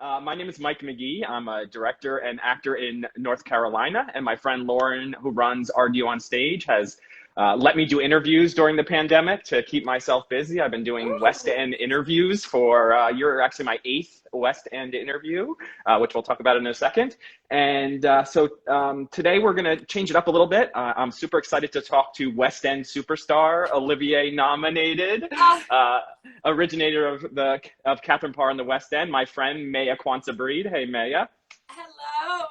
My name is Mike McGee. I'm a director and actor in North Carolina, and my friend Lauren, who runs Argue on Stage, has let me do interviews during the pandemic to keep myself busy. I've been doing West Ooh. End interviews for, you're actually my eighth West End interview, which we'll talk about in a second. And today we're going to change it up a little bit. I'm super excited to talk to West End superstar, Olivier nominated, Ah, originator of Catherine Parr in the West End, my friend Maiya Quansah-Breed. Hey, Maiya. hello.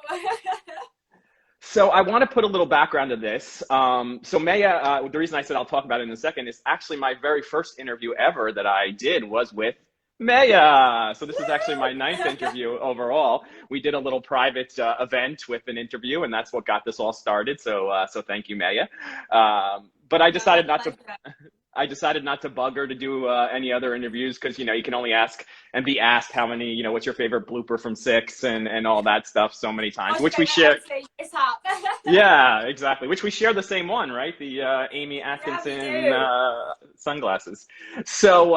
So I want to put a little background to this. So Maiya, the reason I said I'll talk about it in a second is actually my very first interview ever that I did was with Maiya. So this is actually my ninth interview overall. We did a little private event with an interview, and that's what got this all started. So thank you, Maiya. But I No, my decided not to. pleasure. I decided not to bug her to do any other interviews because, you can only ask and be asked how many, what's your favorite blooper from Six and all that stuff so many times, What's your which we favorite share. MC? It's hot. Yeah, exactly. Which we share the same one, right? The Amy Yeah, we Atkinson do. sunglasses. So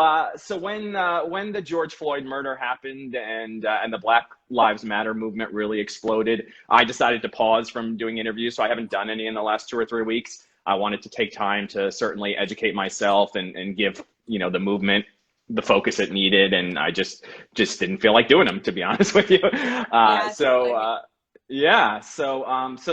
when the George Floyd murder happened and the Black Lives Matter movement really exploded, I decided to pause from doing interviews. So I haven't done any in the last 2 or 3 weeks. I wanted to take time to certainly educate myself and give the movement the focus it needed, and I just didn't feel like doing them, to be honest with you. Yeah, I So. totally get Yeah, so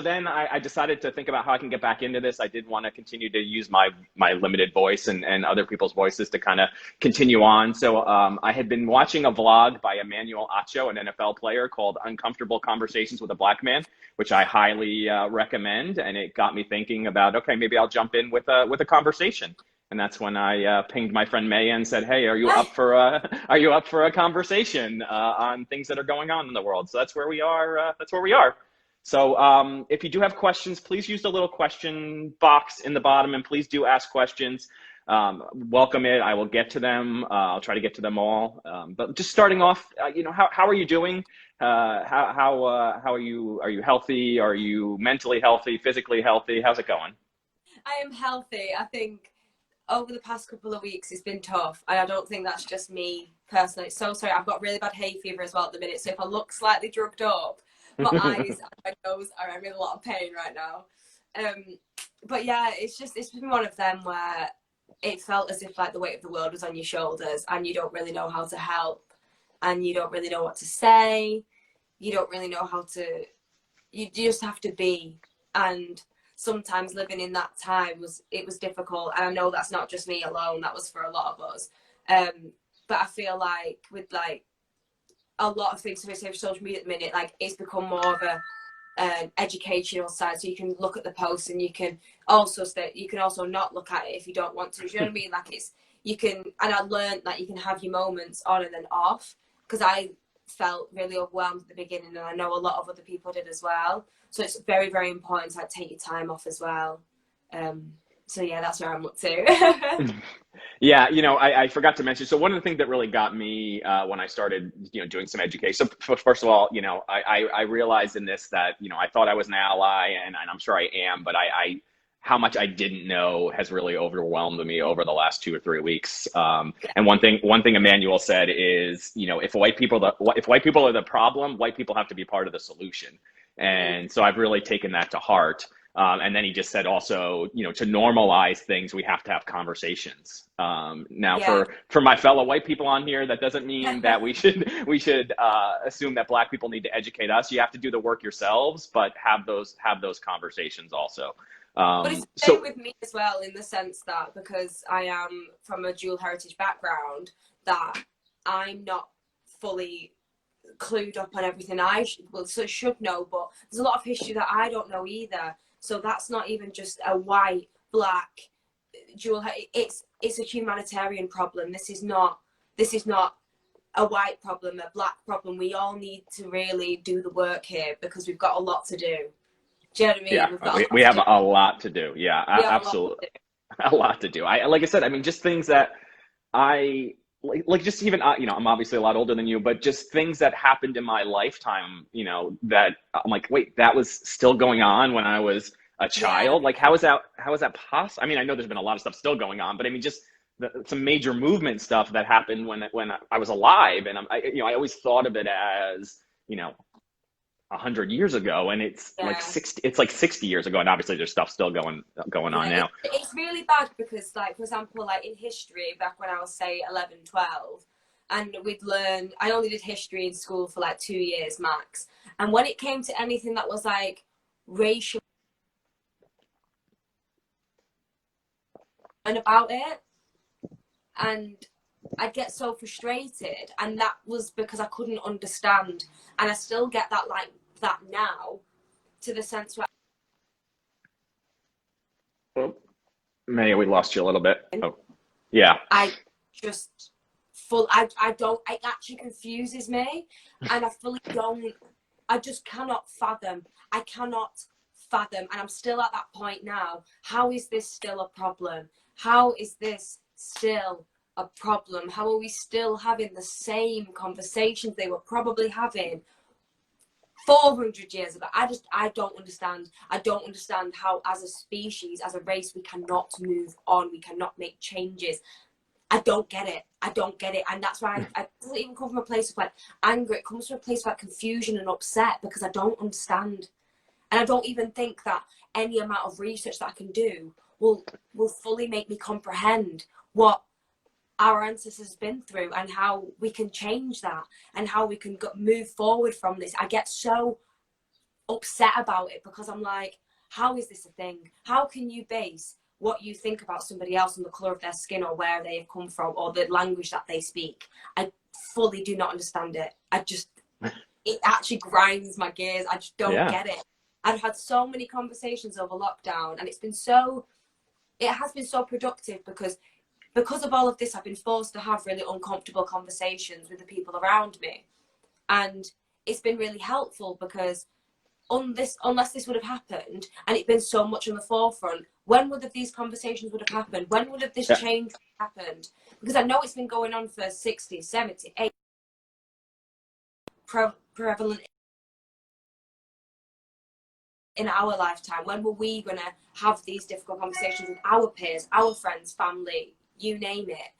then I decided to think about how I can get back into this. I did want to continue to use my limited voice and other people's voices to kind of continue on. So I had been watching a vlog by Emmanuel Acho, an NFL player, called Uncomfortable Conversations with a Black Man, which I highly recommend. And it got me thinking about, okay, maybe I'll jump in with a conversation. And that's when I pinged my friend Maiya and said, "Hey, are you up for a conversation on things that are going on in the world?" So that's where we are. That's where we are. So if you do have questions, please use the little question box in the bottom, and please do ask questions. Welcome it. I will get to them. I'll try to get to them all. But just starting off, how are you doing? How are you? Are you healthy? Are you mentally healthy? Physically healthy? How's it going? I am healthy. I think over the past couple of weeks it's been tough, and I don't think that's just me personally. So sorry, I've got really bad hay fever as well at the minute. So if I look slightly drugged up, my eyes and my nose are in a lot of pain right now. Um, but yeah, it's been one of them where it felt as if like the weight of the world was on your shoulders, and you don't really know how to help, and you don't really know what to say. You don't really know how to. You just have to be. And sometimes living in that time was difficult, and I know that's not just me alone, that was for a lot of us. But I feel like with like a lot of things, especially social media at the minute, like it's become more of an educational side, so you can look at the posts and you can also not look at it if you don't want to. Do you know what I mean? Like you can, and I learned that you can have your moments on and then off, because I felt really overwhelmed at the beginning, and I know a lot of other people did as well. So it's very, very important to like take your time off as well. So yeah, that's where I'm up to. Yeah, I forgot to mention. So one of the things that really got me when I started, doing some education. So first of all, I realized in this that, I thought I was an ally, and I'm sure I am, but I how much I didn't know has really overwhelmed me over the last 2 or 3 weeks. And one thing Emmanuel said is, if white people are the problem, white people have to be part of the solution. And so I've really taken that to heart. And then he just said also, to normalize things, we have to have conversations. Now, Yeah. for my fellow white people on here, that doesn't mean that we should assume that Black people need to educate us. You have to do the work yourselves, but have those conversations also. But it's the same So with me as well, in the sense that because I am from a dual heritage background, that I'm not fully clued up on everything should know, but there's a lot of history that I don't know either. So that's not even just a white, black, it's a humanitarian problem. This is not a white problem, a black problem. We all need to really do the work here because we've got a lot to do. Do you know what I mean? yeah, We've got a we lot to have do. a lot to do. Yeah, We have a lot absolutely. to do. A lot to do. Like I said, I mean, just things that I like just even, I'm obviously a lot older than you, but just things that happened in my lifetime, that I'm like, wait, that was still going on when I was a Yeah. child. Like, how is that possible? I mean, I know there's been a lot of stuff still going on, but I mean, just some major movement stuff that happened when I was alive, and I always thought of it as 100 years ago, and it's like 60 years ago, and obviously there's stuff still going on now. It's really bad because, like, for example, like in history, back when I was, say, 11, 12, and we'd learn, I only did history in school for like 2 years max, and when it came to anything that was like racial and about it, and I'd get so frustrated, and that was because I couldn't understand, and I still get that like that now, to the sense where Maiya, we lost you a little bit. Oh, yeah. I just it actually confuses me, and I fully don't, I just cannot fathom. I cannot fathom, and I'm still at that point now. How is this still a problem? How is this still a problem? How are we still having the same conversations they were probably having 400 years ago? I don't understand. I don't understand how, as a species, as a race, we cannot move on. We cannot make changes. I don't get it. I don't get it. And that's why it doesn't even come from a place of like anger. It comes from a place of like confusion and upset, because I don't understand. And I don't even think that any amount of research that I can do will fully make me comprehend what our ancestors have been through, and how we can change that, and how we can move forward from this. I get so upset about it, because I'm like, how is this a thing? How can you base what you think about somebody else on the colour of their skin, or where they have come from, or the language that they speak? I fully do not understand it. It actually grinds my gears. I just don't get it. I've had so many conversations over lockdown, and it has been so productive, because of all of this, I've been forced to have really uncomfortable conversations with the people around me. And it's been really helpful, because unless this would have happened and it'd been so much on the forefront, when would these conversations would have happened? When would have this change happened? Because I know it's been going on for 60, 70, 80, prevalent in our lifetime. When were we going to have these difficult conversations with our peers, our friends, family, you name it?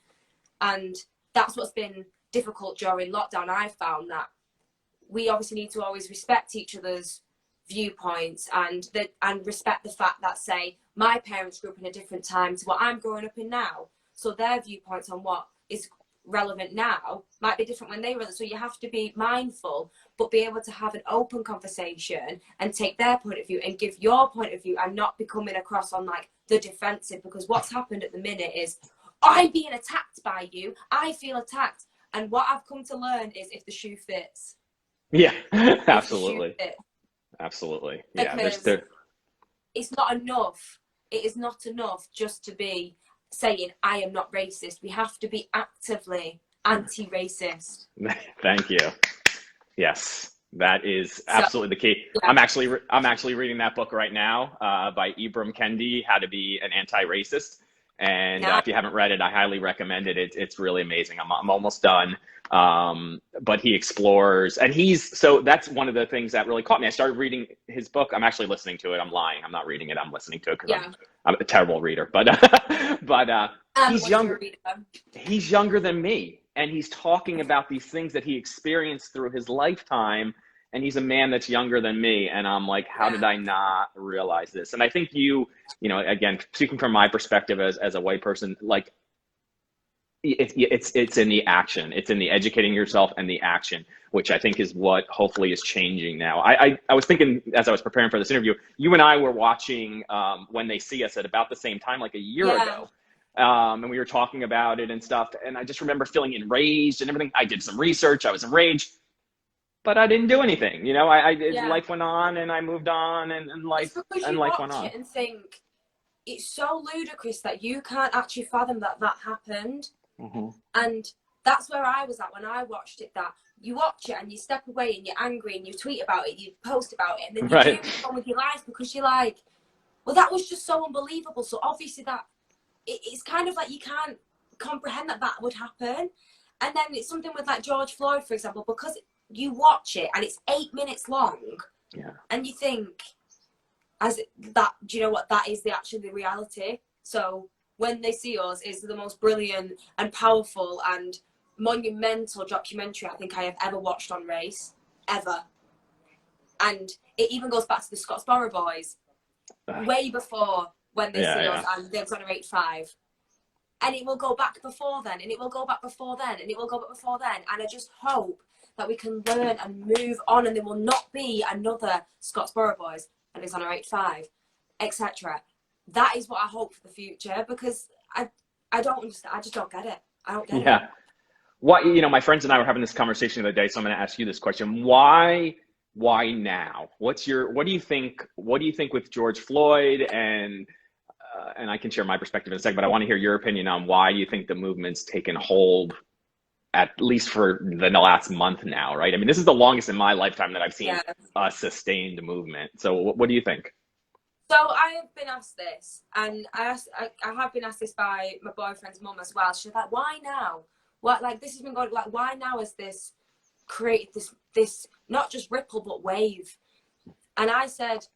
And that's what's been difficult during lockdown. I found that we obviously need to always respect each other's viewpoints, and respect the fact that, say, my parents grew up in a different time to what I'm growing up in now, so their viewpoints on what is relevant now might be different when they were. So you have to be mindful, but be able to have an open conversation and take their point of view and give your point of view, and not be coming across on like the defensive, because what's happened at the minute is, I'm being attacked by you, I feel attacked. And what I've come to learn is, if the shoe fits. Yeah, absolutely. Absolutely. Yeah, it's not enough. It is not enough just to be saying, I am not racist. We have to be actively anti-racist. Thank you. Yes, that is absolutely the key. Yeah. I'm actually reading that book right now by Ibram Kendi, How to Be an Anti-Racist. And if you haven't read it, I highly recommend it. It's really amazing. I'm almost done. But he explores, and so that's one of the things that really caught me. I started reading his book. I'm actually listening to it. I'm lying. I'm not reading it. I'm listening to it, because I'm a terrible reader. But he's younger than me, and he's talking about these things that he experienced through his lifetime. And he's a man that's younger than me. And I'm like, how did I not realize this? And I think again, speaking from my perspective as a white person, like, it's in the action. It's in the educating yourself and the action, which I think is what hopefully is changing now. I was thinking, as I was preparing for this interview, you and I were watching When They See Us at about the same time, like a year ago. And we were talking about it and stuff. And I just remember feeling enraged and everything. I did some research. I was enraged. But I didn't do anything, life went on, and I moved on, and life went on. You watch it and think, it's so ludicrous that you can't actually fathom that happened. Mm-hmm. And that's where I was at when I watched it, that you watch it and you step away and you're angry and you tweet about it, you post about it, and then you move on with your life, because you're like, well, that was just so unbelievable. So obviously that it's kind of like you can't comprehend that would happen. And then it's something with like George Floyd, for example, because you watch it and it's 8 minutes long, and you think, do you know what, that is actually the reality. So When They See Us is the most brilliant and powerful and monumental documentary I think I have ever watched on race, ever. And it even goes back to the Scottsboro Boys, way before When They See Us and The Exonerate 5. And it will go back before then, and it will go back before then, and it will go back before then. And I just hope that we can learn and move on, and there will not be another Scottsboro Boys and Exonerate 5, etc. That is what I hope for the future, because I don't understand. I just don't get it. I don't get it. Why, you know, my friends and I were having this conversation the other day, so I'm going to ask you this question. Why now? What do you think with George Floyd and I can share my perspective in a second, but I want to hear your opinion on why you think the movement's taken hold, at least for the last month now, right? I mean, this is the longest in my lifetime that I've seen a sustained movement. So what do you think? So I have been asked this, and I have been asked this by my boyfriend's mum as well. She's like, why now? What, like, this has been going, like, why now has this created this not just ripple, but wave? And I said,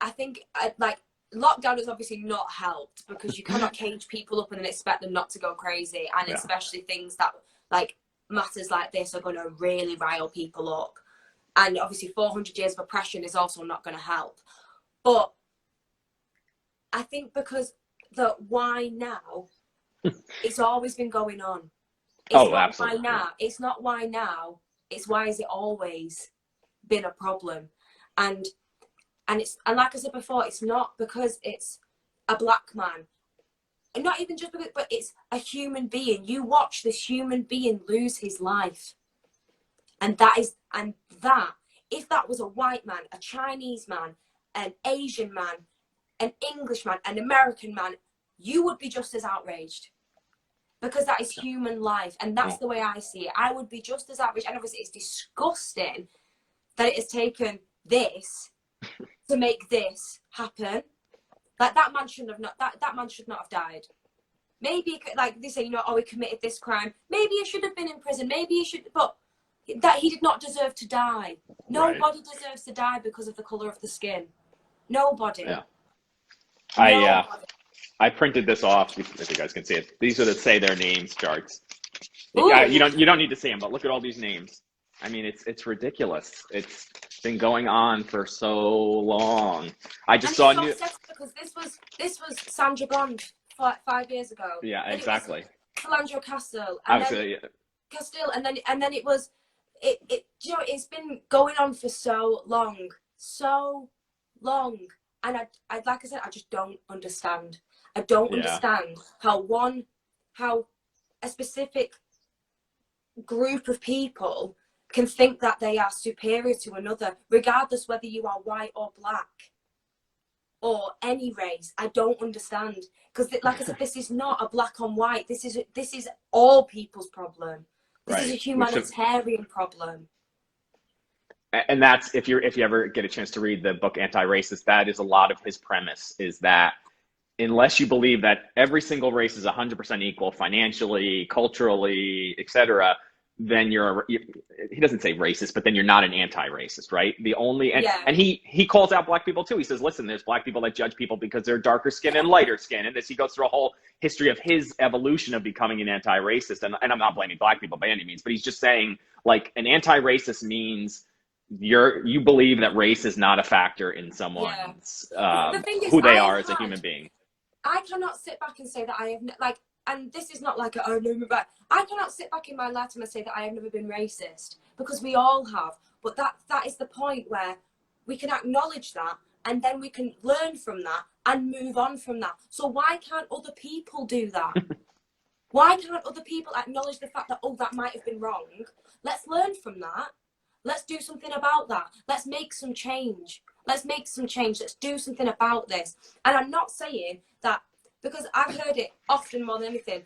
I think, like, lockdown has obviously not helped, because you cannot cage people up and then expect them not to go crazy. And especially things that, like, matters like this are going to really rile people up. And obviously 400 years of oppression is also not going to help. But I think because the why now, it's always been going on. It's not absolutely. Why now. It's not why now. It's why has it always been a problem? And like I said before, it's not because it's a black man. And not even just because, but it's a human being. You watch this human being lose his life. And if that was a white man, a Chinese man, an Asian man, an Englishman, an American man, you would be just as outraged, because that is human life. And that's the way I see it. I would be just as outraged. And obviously it's disgusting that it has taken this to make this happen. Like, that man should not have died. Maybe, like they say, you know, oh, he committed this crime. Maybe he should have been in prison. Maybe he should, but that he did not deserve to die. Nobody deserves to die because of the color of the skin. Nobody. Yeah. Nobody. I printed this off, if you guys can see it. These are the say their names charts. You don't need to see them, but look at all these names. I mean, it's ridiculous. It's been going on for so long. I just saw new, because this was Sandra Bond 5 years ago. Yeah, exactly. Philandro Castile, and then it was you know, it's been going on for so long, and I like I said, I just don't understand. I don't understand how a specific group of people can think that they are superior to another, regardless whether you are white or black or any race. I don't understand, because like I said, this is not a black on white. This is all people's problem. This is a humanitarian problem. And that's, if you ever get a chance to read the book Anti-Racist, that is a lot of his premise, is that unless you believe that every single race is 100% equal financially, culturally, etc., then he doesn't say racist, but then you're not an anti-racist, right? And he calls out black people too. He says, listen, there's black people that judge people because they're darker skin and lighter skin. And he goes through a whole history of his evolution of becoming an anti-racist. And I'm not blaming black people by any means, but he's just saying, like, an anti-racist means you believe that race is not a factor in someone's who they are as a human being. I cannot sit back and say that I have and this is not like but I cannot sit back in my lifetime and say that I have never been racist, because we all have. But that is the point where we can acknowledge that, and then we can learn from that and move on from that. So why can't other people do that? Why can't other people acknowledge the fact that, oh, that might have been wrong? Let's learn from that. Let's do something about that. Let's make some change. Let's do something about this. And I'm not saying that, because I've heard it often more than anything.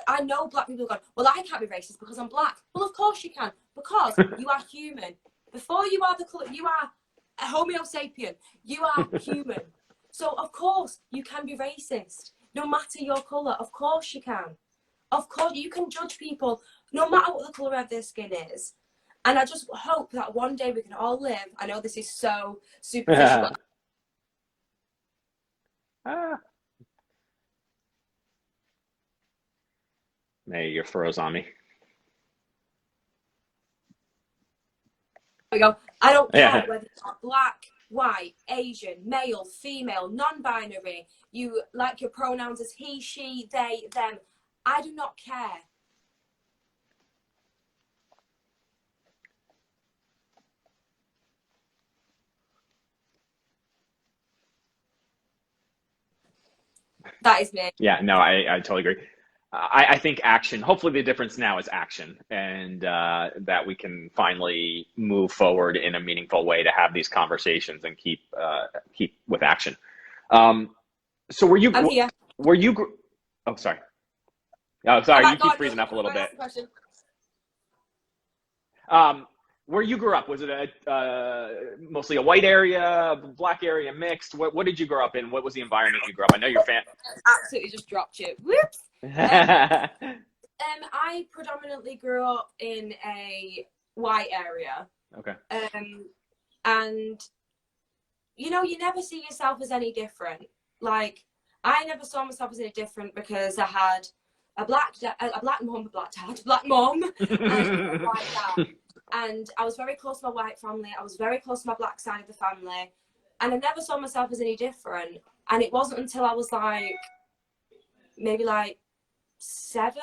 I know black people go, well, I can't be racist because I'm black. Well, of course you can, because you are human. Before you are the color, you are a Homo sapien. You are human. So of course you can be racist, no matter your color. Of course you can. Of course you can judge people no matter what the color of their skin is. And I just hope that one day we can all live. I know this is so superficial. Maiya, you're froze on me. We go. I don't care Yeah. whether you're black, white, Asian, male, female, non-binary. You like your pronouns as he, she, they, them. I do not care. That is me. Yeah, no, I totally agree. I think action, hopefully the difference now is action, and that we can finally move forward in a meaningful way to have these conversations and keep with action. So I'm here. were you, oh, sorry. Oh, sorry, you Go keep on, freezing up a little bit. ask the question. Where you grew up, was it mostly a white area, black area, mixed? What did you grow up in? What was the environment you grew up? I know you're fan. Absolutely just dropped you. Whoops. I predominantly grew up in a white area. Okay. And you know, you never see yourself as any different. Like, I never saw myself as any different because I had a black mom, a black mom, and a white dad. And I was very close to my white family. I was very close to my black side of the family. And I never saw myself as any different. And it wasn't until I was like, maybe like 7.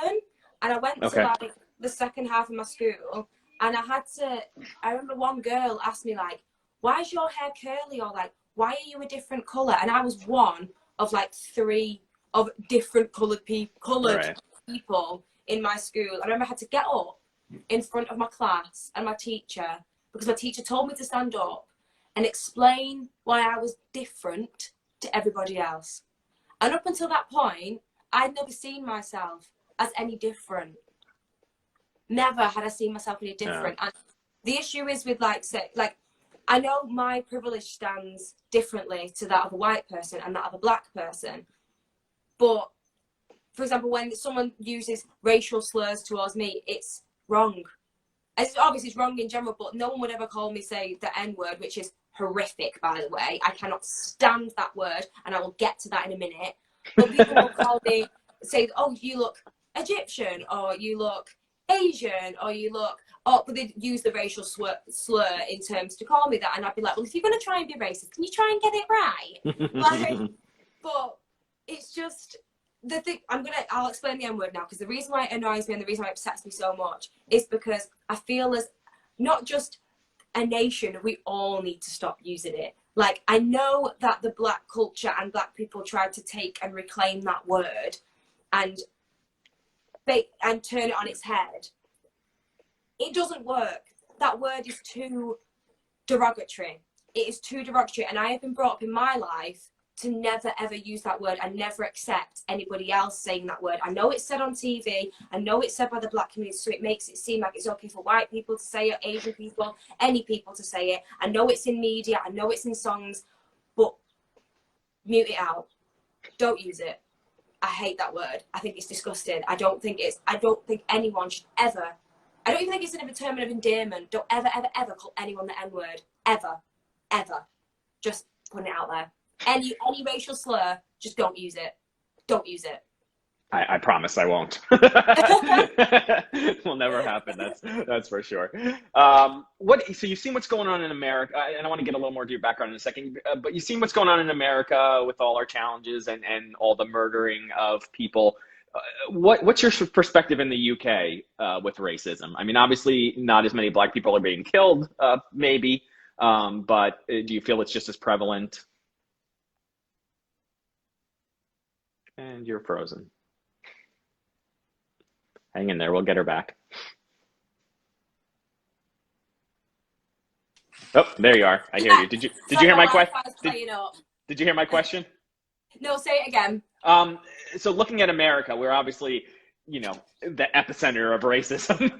And I went to like the second half of my school. And I remember one girl asked me like, why is your hair curly? Or like, why are you a different colour? And I was one of like 3 of different coloured people in my school. And I remember I had to get up in front of my class and my teacher, because my teacher told me to stand up and explain why I was different to everybody else. And up until that point, I'd never seen myself as any different. Never had I seen myself any different. And the issue is with I know my privilege stands differently to that of a white person and that of a black person. But for example, when someone uses racial slurs towards me, it's wrong. It's obviously wrong in general, but no one would ever call me, say, the N-word, which is horrific, by the way. I cannot stand that word, and I will get to that in a minute. But people will call me, say, oh, you look Egyptian, or you look Asian, or you look, but they use the racial slur in terms to call me that, and I'd be like, well, if you're going to try and be racist, can you try and get it right? But it's just the thing. I'll explain the N-word now, because the reason why it annoys me and the reason why it upsets me so much is because I feel as not just a nation, we all need to stop using it. Like, I know that the black culture and black people tried to take and reclaim that word and turn it on its head. It doesn't work. That word is too derogatory. It is too derogatory, and I have been brought up in my life to never ever use that word and never accept anybody else saying that word. I know it's said on TV, I know it's said by the black community, so it makes it seem like it's okay for white people to say it, Asian people, any people to say it. I know it's in media, I know it's in songs, but mute it out. Don't use it. I hate that word. I think it's disgusting. I don't think anyone should ever, I don't even think it's a term of endearment. Don't ever, ever, ever call anyone the N-word. Ever. Ever. Just putting it out there. Any racial slur, just don't use it. Don't use it. I promise I won't. Will never happen. That's for sure. So you've seen what's going on in America, and I want to get a little more to your background in a second. But you've seen what's going on in America with all our challenges and all the murdering of people. What's your perspective in the UK with racism? I mean, obviously, not as many black people are being killed, maybe, but do you feel it's just as prevalent? And you're frozen. Hang in there. We'll get her back. Oh, there you are. I hear you. Did you hear my question? Did you hear my question? No, say it again. So looking at America, we're obviously, the epicenter of racism,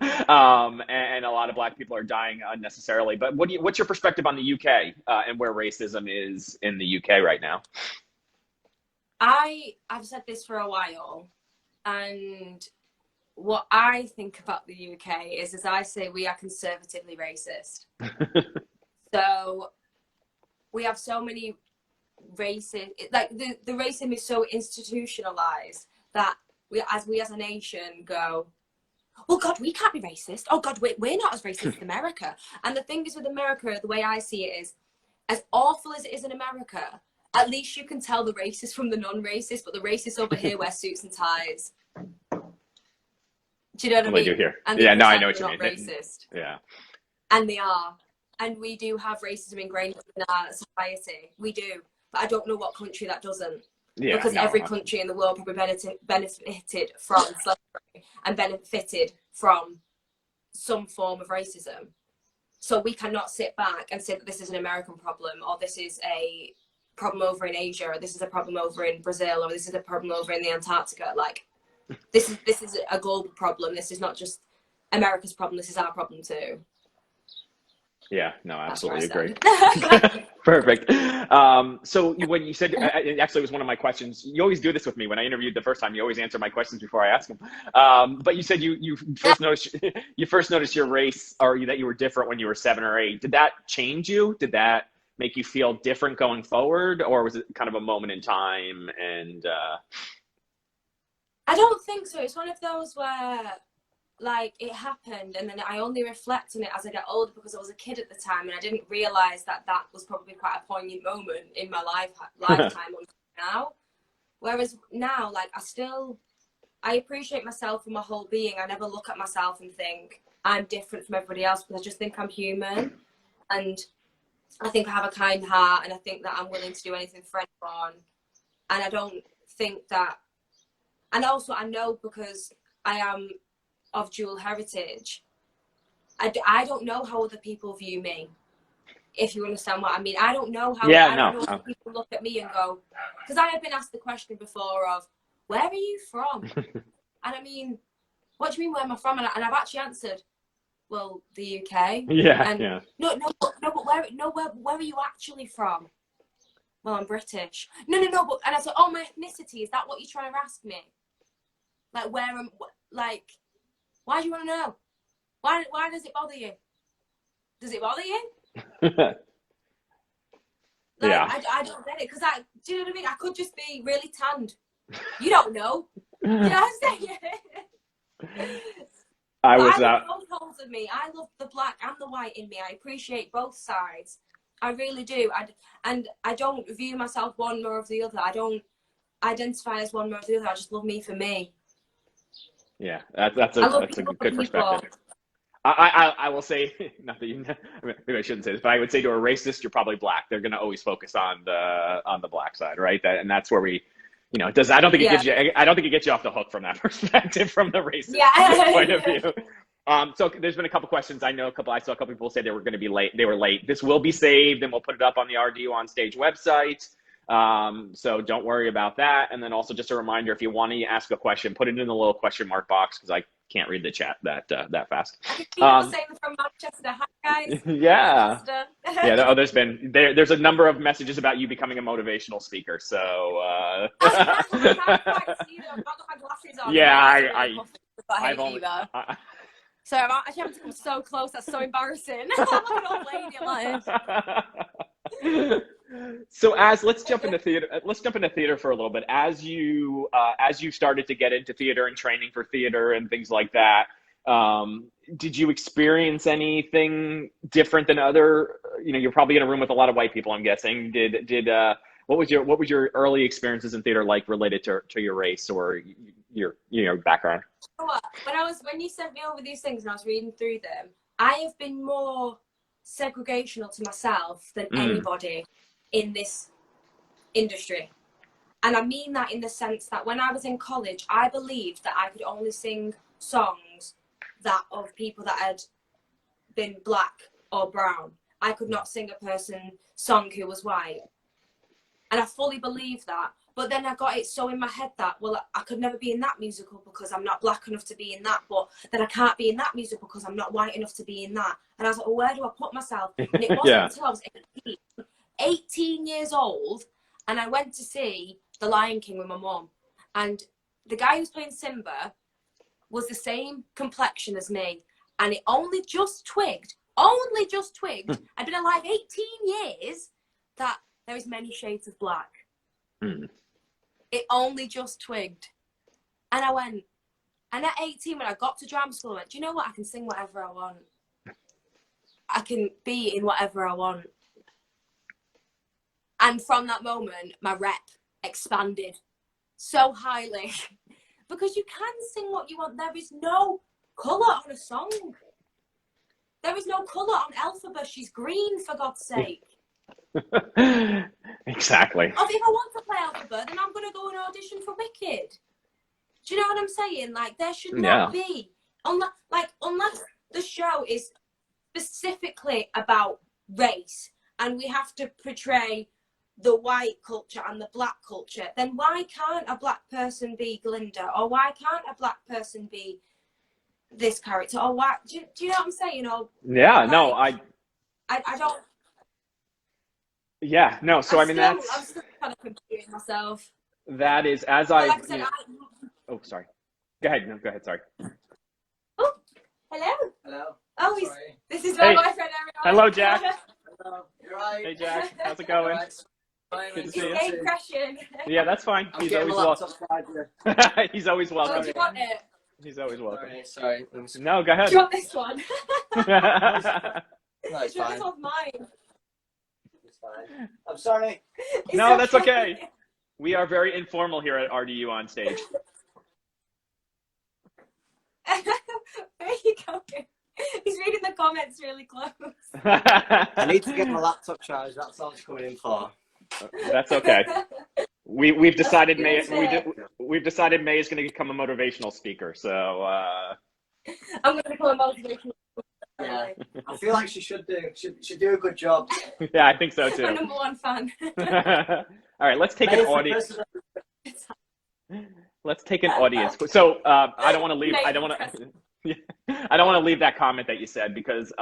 and a lot of black people are dying unnecessarily. But what's your perspective on the UK and where racism is in the UK right now? I've said this for a while, and what I think about the UK is, as I say, we are conservatively racist. So we have so many races, like the racism is so institutionalized that we as a nation go, well, God, we can't be racist. Oh, God, we're not as racist as America. And the thing is with America, the way I see it is, as awful as it is in America, at least you can tell the racist from the non-racist, but the racists over here wear suits and ties. Do you know what I mean? They do here. And Yeah, no, I know what they're you not mean. racist. Yeah. And they are. And we do have racism ingrained in our society. We do. But I don't know what country that doesn't. Yeah, because every country in the world probably benefited from slavery and benefited from some form of racism. So we cannot sit back and say that this is an American problem, or this is a problem over in Asia, or this is a problem over in Brazil, or this is a problem over in the Antarctica. Like, this is a global problem. This is not just America's problem. This is our problem too. Yeah, no, absolutely agree. Perfect. So when you said, it actually was one of my questions. You always do this with me when I interviewed the first time. You always answer my questions before I ask them. But you said you first noticed your race, or that you were different when you were 7 or 8. Did that change you? Did that make you feel different going forward, or was it kind of a moment in time? And I don't think so. It's one of those where, like, it happened and then I only reflect on it as I get older, because I was a kid at the time and I didn't realize that was probably quite a poignant moment in my lifetime now. Whereas now, like, I appreciate myself and my whole being. I never look at myself and think I'm different from everybody else, because I just think I'm human, and I think I have a kind heart, and I think that I'm willing to do anything for anyone. And I don't think that, and also I know, because I am of dual heritage, I don't know how other people view me, if you understand what I mean. I don't know how, I don't know how people look at me and go, because I have been asked the question before of, where are you from? And I mean, what do you mean, where am I from? And I've actually answered, well, the UK. Yeah, and yeah. No, but where are you actually from? Well, I'm British. No, but, and I said, oh, my ethnicity, is that what you're trying to ask me? Like, why do you want to know? Why does it bother you? Does it bother you? Yeah. I don't get it, because do you know what I mean? I could just be really tanned. You don't know. You know what I'm saying? I love both holes of me. I love the black and the white in me. I appreciate both sides. I really do. And I don't view myself one more of the other. I don't identify as one more of the other. I just love me for me. Yeah, that's a good perspective. I will say, not that you, maybe I shouldn't say this, but I would say to a racist, you're probably black. They're going to always focus on the black side, right? And that's where we, I don't think it gets you off the hook from that perspective, from the racist point of view. So there's been a couple questions. I saw a couple people say they were going to be late. They were late. This will be saved and we'll put it up on the RDU on Stage website. So don't worry about that. And then also just a reminder, if you want to ask a question, put it in the little question mark box, because I can't read the chat that fast. I can see people saying from Manchester. Hi, guys. Yeah. Yeah. There's a number of messages about you becoming a motivational speaker. So I can't quite see them. I've got my glasses on. Yeah, I've only. So I'm actually having to come so close. That's so embarrassing. I'm like an old lady. So let's jump into theater. Let's jump into theater for a little bit. As you started to get into theater and training for theater and things like that, did you experience anything different than other? You're probably in a room with a lot of white people, I'm guessing. What was your early experiences in theater like, related to your race or your background? When you sent me over these things and I was reading through them, I have been more segregational to myself than anybody in this industry. And I mean that in the sense that when I was in college, I believed that I could only sing songs of people that had been black or brown. I could not sing a person song who was white. And I fully believed that. But then I got it so in my head that, well, I could never be in that musical because I'm not black enough to be in that. But then I can't be in that musical because I'm not white enough to be in that. And I was like, well, where do I put myself? And it wasn't until I was 18 years old, and I went to see The Lion King with my mum. And the guy who was playing Simba was the same complexion as me. And it only just twigged, I'd been alive 18 years, that there is many shades of black. It only just twigged. And I went, and at 18, when I got to drama school, I went, do you know what? I can sing whatever I want. I can be in whatever I want. And from that moment, my rep expanded so highly. Because you can sing what you want. There is no colour on a song. There is no colour on Elphaba. She's green, for God's sake. Exactly. If I want to play Elphaba, then I'm going to go and audition for Wicked. Do you know what I'm saying? Like, there should not be, unless the show is specifically about race and we have to portray the white culture and the black culture, then why can't a black person be Glinda? Or why can't a black person be this character? Or why, do you know what I'm saying? Or yeah, like, no, I don't. Yeah, no. So I'm still kind of confusing myself. That is, as like I said, oh, sorry. Go ahead. No, go ahead. Sorry. Oh, hello. Hello. Oh, this is my boyfriend, everyone. Hello, Jack. Hello. You're right. Hey, Jack. How's it going? Right. Good to see He's you. crashing. Yeah, that's fine. He's always welcome. He's always Oh, welcome. do you want it? He's always welcome. Sorry. No, go ahead. Do you want this one? No, it's fine. This one's mine. It's fine. I'm sorry. No, that's okay. We are very informal here at RDU on stage. Where are you going? He's reading the comments really close. I need to get my laptop charged. That's all it's coming in for. That's okay. We've decided May is going to become a motivational speaker. So I'm going to become a motivational. Yeah, I feel like she should do. Should do a good job. Yeah, I think so too. My #1 fan. All right, let's take an audience. Let's take an audience. So I don't want to leave. I don't want to. I don't want to leave that comment that you said because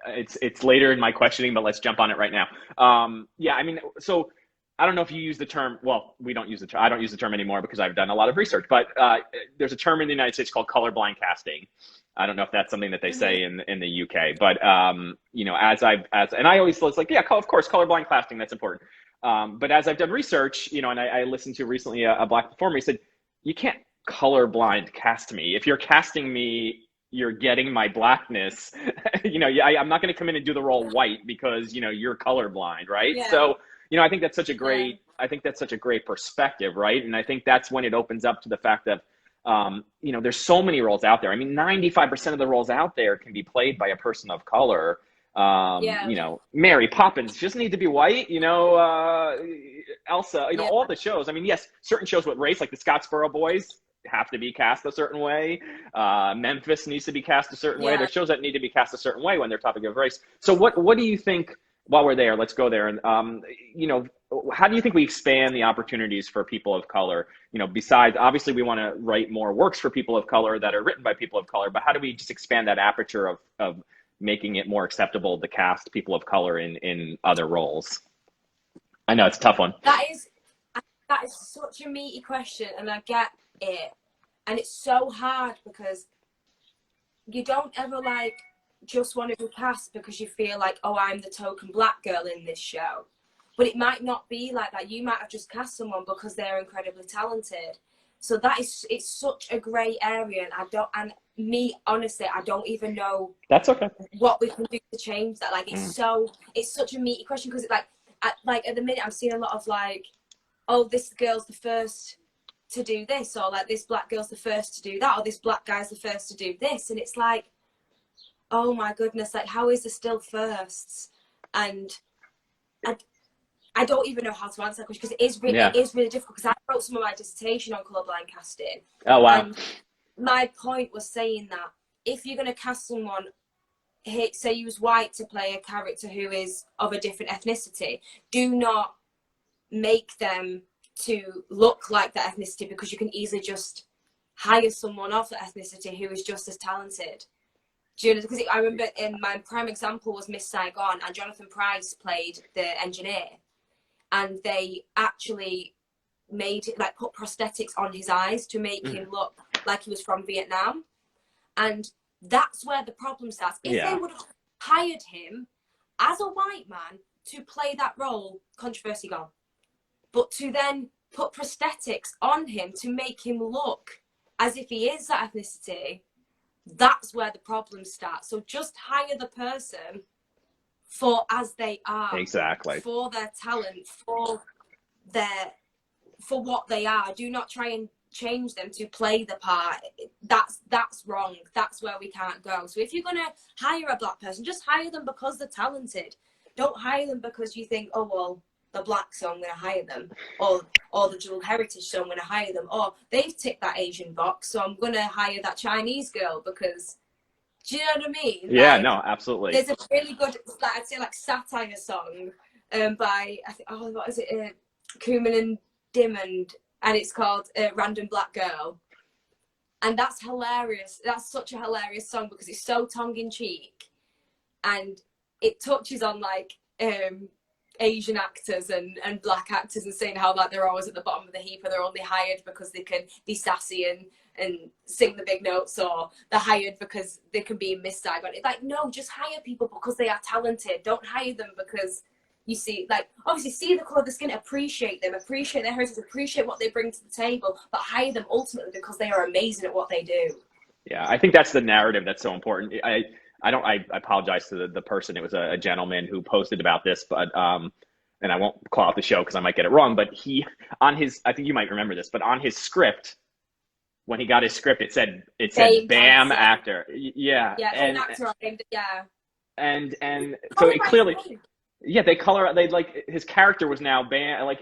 it's later in my questioning, but let's jump on it right now. Yeah, I mean, so I don't know if you use the term. Well, we don't use the term. I don't use the term anymore because I've done a lot of research. But there's a term in the United States called colorblind casting. I don't know if that's something that they say in the UK, but you know, and I always was like, yeah, of course, colorblind casting, that's important. But as I've done research, you know, and I listened to recently a black performer, he said, you can't colorblind cast me. If you're casting me, you're getting my blackness. You know, I'm not going to come in and do the role white because, you know, you're colorblind, right? Yeah. So, you know, I think that's such a great, perspective, right? And I think that's when it opens up to the fact that, you know, there's so many roles out there. I mean, 95% of the roles out there can be played by a person of color. You know, Mary Poppins just need to be white, you know, Elsa, you know, all the shows. I mean, yes, certain shows with race, like the Scottsboro Boys have to be cast a certain way. Memphis needs to be cast a certain way. There's shows that need to be cast a certain way when they're topic of race. So what do you think, while we're there, let's go there. And, you know, how do you think we expand the opportunities for people of color? You know, besides, obviously we want to write more works for people of color that are written by people of color, but how do we just expand that aperture of making it more acceptable to cast people of color in other roles? I know it's a tough one. That is such a meaty question, and I get it. And it's so hard because you don't ever like just want to be cast because you feel like, oh, I'm the token black girl in this show. But it might not be like that. You might have just cast someone because they're incredibly talented. So it's such a grey area, and honestly, I don't even know. That's okay. What we can do to change that. Like, it's such a meaty question because at the minute I'm seeing a lot of like, oh, this girl's the first to do this, or like this black girl's the first to do that, or this black guy's the first to do this, and it's like, oh my goodness, like how is there still firsts? And I don't even know how to answer that question because it is really difficult because I wrote some of my dissertation on colourblind casting. Oh wow. And my point was saying that if you're going to cast someone, say use white to play a character who is of a different ethnicity, do not make them to look like that ethnicity because you can easily just hire someone of that ethnicity who is just as talented. Do you know? Because I remember in my prime example was Miss Saigon, and Jonathan Pryce played the engineer, and they actually put prosthetics on his eyes to make him look like he was from Vietnam. And that's where the problem starts. If they would have hired him as a white man to play that role, controversy gone. But to then put prosthetics on him to make him look as if he is that ethnicity, that's where the problem starts. So just hire the person for as they are. Exactly. For their talent, for what they are. Do not try and change them to play the part. That's wrong. That's where we can't go. So if you're going to hire a black person, just hire them because they're talented. Don't hire them because you think, oh, well, the black, so I'm going to hire them. Or the dual heritage, so I'm going to hire them. Or they've ticked that Asian box, so I'm going to hire that Chinese girl because, do you know what I mean? Yeah, like, no, absolutely. There's a really good, like, I'd say, like, satire song by, I think, oh, what is it? Kuman and Diamond, and it's called Random Black Girl. And that's hilarious. That's such a hilarious song because it's so tongue-in-cheek. And it touches on, like, Asian actors and black actors and saying how, like, they're always at the bottom of the heap and they're only hired because they can be sassy and sing the big notes, or they're hired because they can be misdiagnosed. It's like, no, just hire people because they are talented. Don't hire them because you see, like, obviously see the colour of the skin, appreciate them, appreciate their heritage, appreciate what they bring to the table, but hire them ultimately because they are amazing at what they do. Yeah, I think that's the narrative that's so important. I apologize to the person. It was a gentleman who posted about this, but and I won't call out the show because I might get it wrong, but I think you might remember this, but on his script, when he got his script, it said BAM actor. Yeah. Yeah, and actor named, yeah. And so it clearly, yeah, they like, his character was now BAM, like,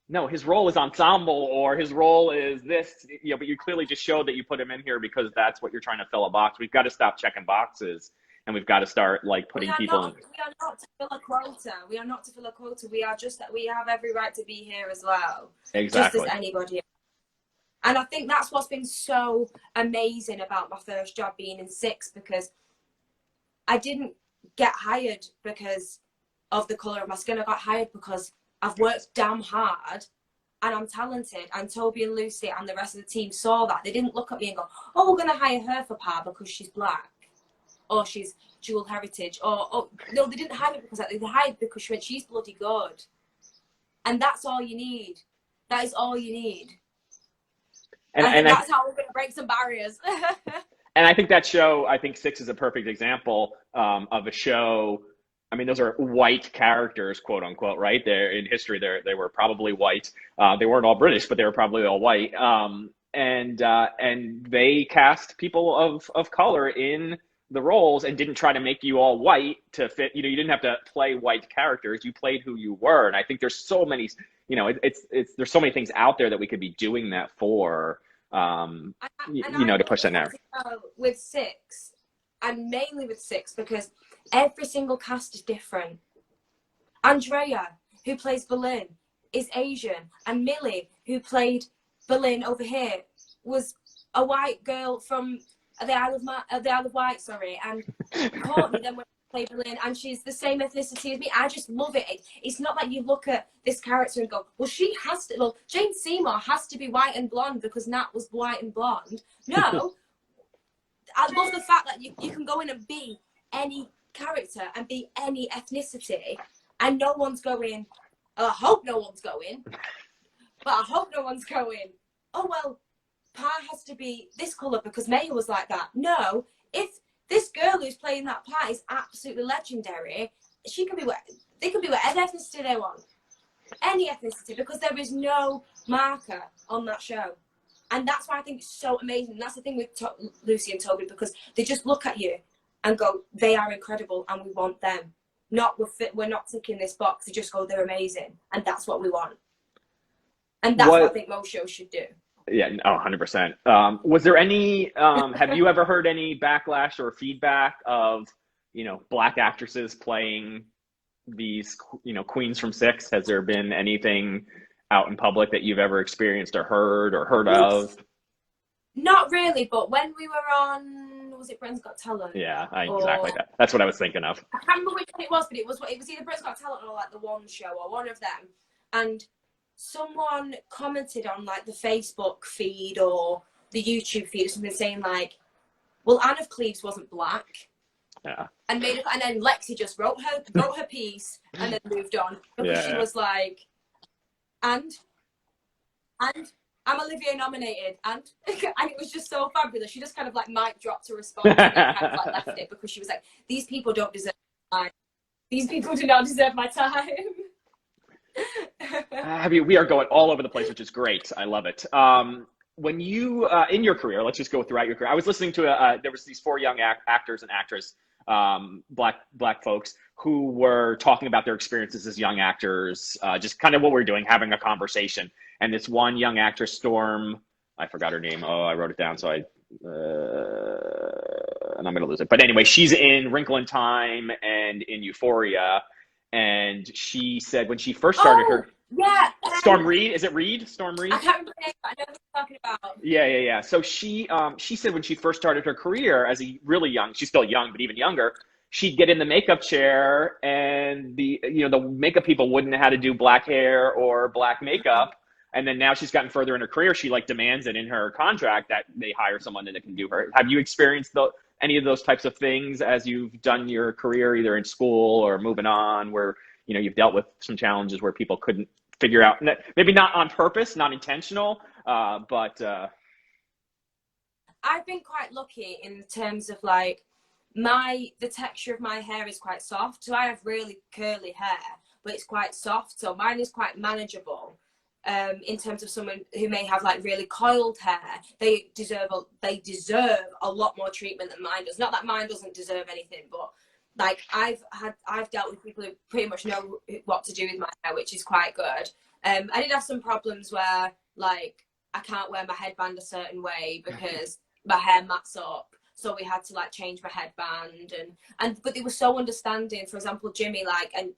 no, his role is ensemble, or his role is this, you know, but you clearly just showed that you put him in here because that's what you're trying to fill a box. We've got to stop checking boxes, and we've got to start, like, putting people in. We are not to fill a quota. We are not to fill a quota. We are just that we have every right to be here as well. Exactly. Just as anybody. And I think that's what's been so amazing about my first job being in Six, because I didn't get hired because of the colour of my skin. I got hired because I've worked damn hard and I'm talented, and Toby and Lucy and the rest of the team saw that. They didn't look at me and go, oh, we're going to hire her for par because she's black or she's dual heritage, or no, they didn't hire me because they hired because she's bloody good. And that's all you need. That is all you need. And that's how we're going to break some barriers. And I think that show, I think Six is a perfect example of a show. I mean, those are white characters, quote unquote, right? They're in history. They were probably white. They weren't all British, but they were probably all white. And they cast people of color in the roles and didn't try to make you all white to fit. You know, you didn't have to play white characters. You played who you were. And I think there's so many, you know, there's so many things out there that we could be doing that for, to push that narrative. With Six, and mainly with Six, because every single cast is different. Andrea, who plays Berlin, is Asian, and Millie, who played Berlin over here, was a white girl from the Isle of Wight, and Courtney then went to play Berlin, and she's the same ethnicity as me. I just love it. It's not like you look at this character and go, well, Jane Seymour has to be white and blonde because Nat was white and blonde. No. I love the fact that you can go in and be any character and be any ethnicity, and no one's going, I hope no one's going, but I hope no one's going, oh, well, Pa has to be this colour because Maiya was like that. No, if this girl who's playing that part is absolutely legendary, they can be whatever ethnicity they want. Any ethnicity, because there is no marker on that show. And that's why I think it's so amazing. That's the thing with Lucy and Toby, because they just look at you and go, they are incredible and we want them. We're not ticking this box. They just go, they're amazing. And that's what we want. And that's what I think most shows should do. Yeah, 100%. Was there any, have you ever heard any backlash or feedback of, Black actresses playing these, queens from Six? Has there been anything out in public that you've ever experienced or heard of? Not really, but when we were on, was it Britain's Got Talent? Yeah, exactly that. That's what I was thinking of. I can't remember which one it was, but it was either Britain's Got Talent or like the One Show or one of them. And someone commented on like the Facebook feed or the YouTube feed or something saying like, well, Anne of Cleves wasn't black. Yeah. And then Lexi just wrote her piece and then moved on because she was like, and And I'm Olivia nominated, and it was just so fabulous. She just kind of like mic dropped a response and then kind of like left it because she was like, these people don't deserve my time. These people do not deserve my time. We are going all over the place, which is great. I love it. When you, in your career, let's just go throughout your career. I was listening to, there was these 4 young actors and actresses, black folks who were talking about their experiences as young actors, just kind of what we're doing, having a conversation. And this one young actress, Storm, I forgot her name. Oh, I wrote it down, so and I'm going to lose it. But anyway, she's in Wrinkle in Time and in Euphoria. And she said when she first started her... Yeah. Storm Reed, is it Reed? Storm Reed? I can't remember the name, but I know what you're talking about. Yeah. So she said when she first started her career as a really young, she's still young, but even younger, she'd get in the makeup chair and the makeup people wouldn't know how to do black hair or black makeup. And then now she's gotten further in her career, she like demands it in her contract that they hire someone that can do her. Have you experienced any of those types of things as you've done your career, either in school or moving on, where you've dealt with some challenges where people couldn't figure out, maybe not on purpose, not intentional, but I've been quite lucky in terms of like the texture of my hair is quite soft, so I have really curly hair, but it's quite soft, so mine is quite manageable. In terms of someone who may have like really coiled hair, they deserve a lot more treatment than mine does. Not that mine doesn't deserve anything, but like I've dealt with people who pretty much know what to do with my hair, which is quite good. I did have some problems where like I can't wear my headband a certain way because my hair mats up, so we had to like change my headband, but they were so understanding. For example, Jimmy and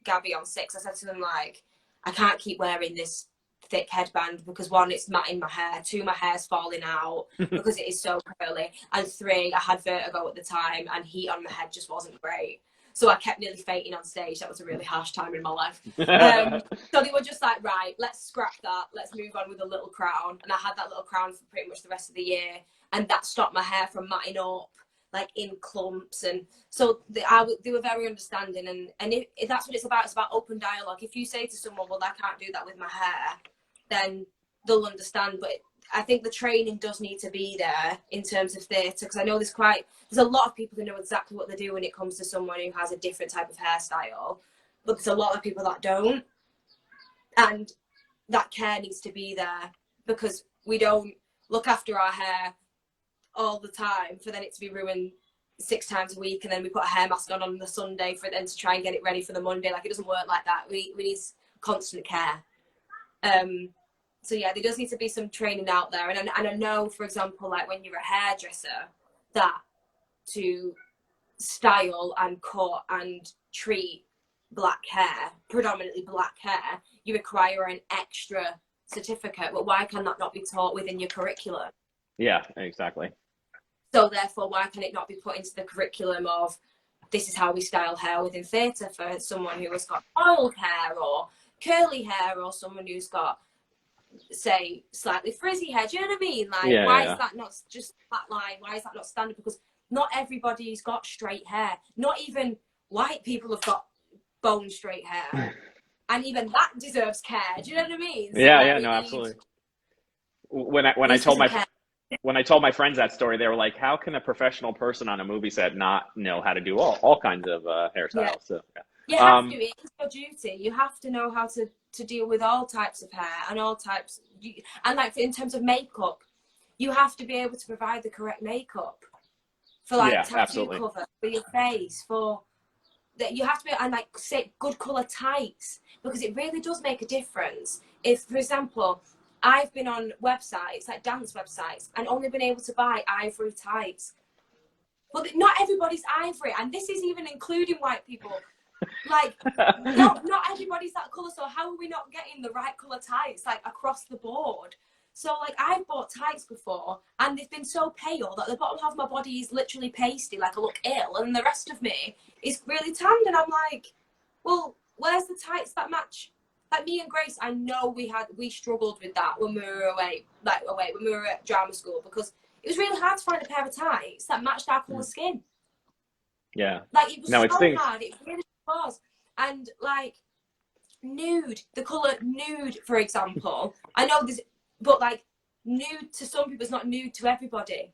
Gabby on 6, I said to them like, I can't keep wearing this thick headband because 1, it's matting my hair, 2, my hair's falling out because it is so curly, and 3, I had vertigo at the time and heat on my head just wasn't great, so I kept nearly fainting on stage. That was a really harsh time in my life. So they were just like, right, let's scrap that, let's move on with a little crown, and I had that little crown for pretty much the rest of the year, and that stopped my hair from matting up like in clumps. And so they were very understanding, and if that's what it's about open dialogue. If you say to someone, well, I can't do that with my hair, then they'll understand. But I think the training does need to be there in terms of theatre, because I know there's a lot of people who know exactly what they do when it comes to someone who has a different type of hairstyle, but there's a lot of people that don't, and that care needs to be there, because we don't look after our hair all the time for then it to be ruined 6 times a week, and then we put a hair mask on the Sunday for then to try and get it ready for the Monday. Like, it doesn't work like that. We need constant care. So yeah, there does need to be some training out there, and I know, for example, like when you're a hairdresser, that to style and cut and treat black hair, predominantly black hair, you require an extra certificate. But why can that not be taught within your curriculum? Yeah, exactly. So therefore, why can it not be put into the curriculum of this is how we style hair within theatre for someone who has got oiled hair or curly hair, or someone who's got, say, slightly frizzy hair? Do you know what I mean? Like, why is that not just flat line? Why is that not standard? Because not everybody's got straight hair. Not even white people have got bone straight hair. And even that deserves care. Do you know what I mean? So Absolutely. When I told my friends that story, they were like, how can a professional person on a movie set not know how to do all kinds of hairstyles? Yeah. So, you have to. It's your duty. You have to know how to deal with all types of hair and all types. And like in terms of makeup, you have to be able to provide the correct makeup for tattoo cover, for your face, for that. You have to be, and like say good color tights, because it really does make a difference. If, for example, I've been on websites, like dance websites, and only been able to buy ivory tights. But not everybody's ivory, and this is even including white people. Like, not everybody's that colour, so how are we not getting the right colour tights, like, across the board? So, like, I've bought tights before, and they've been so pale that the bottom half of my body is literally pasty, like I look ill, and the rest of me is really tanned, and I'm like, well, where's the tights that match? Like, me and Grace, I know we struggled with that when we were away, when we were at drama school, because it was really hard to find a pair of tights that matched our colour skin. Yeah. Like, it was so hard. It really was. And, like, nude, the color nude, for example. I know this, but like nude to some people is not nude to everybody.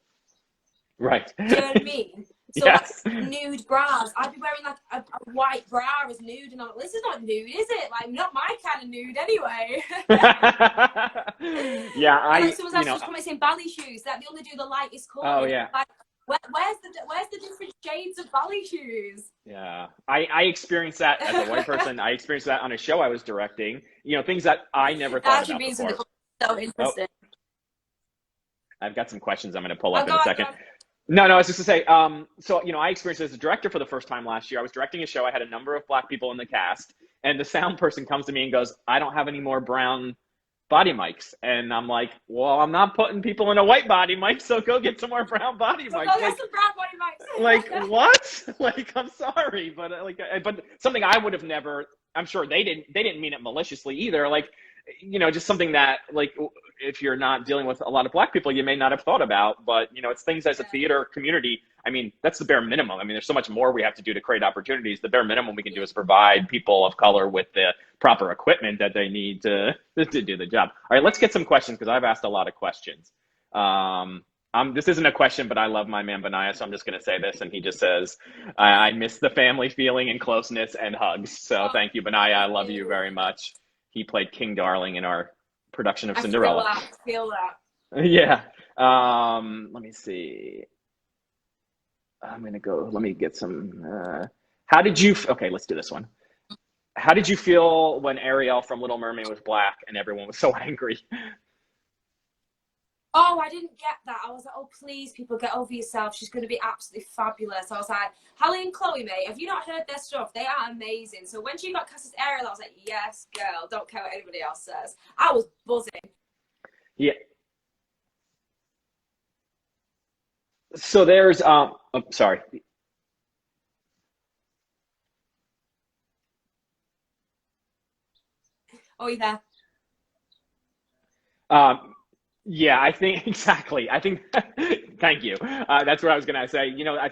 Right. Do you know what I mean? So Yes. like nude bras, I'd be wearing like a white bra as nude, and I'm like, this is not nude, is it? Like, not my kind of nude anyway. Yeah, And like someone's you else know, just commenting ballet shoes, that they only do the lightest color. oh And yeah. like, where's the different shades of ballet shoes? Yeah, I experienced that as a white person. I experienced that on a show I was directing. You know, things that I never That thought actually about means in the before. so Oh, interesting. I've got some questions I'm going to pull Oh, up go in a on, second. No, I was just to say, so, you know, I experienced it as a director for the first time last year. I was directing a show. I had a number of black people in the cast, and the sound person comes to me and goes, I don't have any more brown body mics. And I'm like, well, I'm not putting people in a white body mic, so go get some more brown body So go mics. get some brown body mics. What? Like, I'm sorry, but but something I would have never, I'm sure they didn't mean it maliciously either. Like, you know, just something that, like, if you're not dealing with a lot of black people, you may not have thought about, but, you know, it's things as a theater community. I mean, that's the bare minimum. I mean, there's so much more we have to do to create opportunities. The bare minimum we can do is provide people of color with the proper equipment that they need to do the job. All right, let's get some questions, because I've asked a lot of questions. This isn't a question, but I love my man Maiya, so I'm just going to say this. And he just says, I miss the family feeling and closeness and hugs. So thank you, Maiya. I love you very much. He played King Darling in our production of Cinderella. I feel that. Yeah. Let me see. I'm going to go, let me get some, how did you, okay, let's do this one. How did you feel when Ariel from Little Mermaid was black and everyone was so angry? Oh, I didn't get that. I was like, oh, please, people, get over yourself. She's going to be absolutely fabulous. I was like, Hallie and Chloe, mate, have you not heard their stuff? They are amazing. So when she got cast as Ariel, I was like, yes, girl, don't care what anybody else says. I was buzzing. Yeah. So there's, sorry. Oh, you there? Yeah, I think exactly. I think, thank you. That's what I was going to say. You know,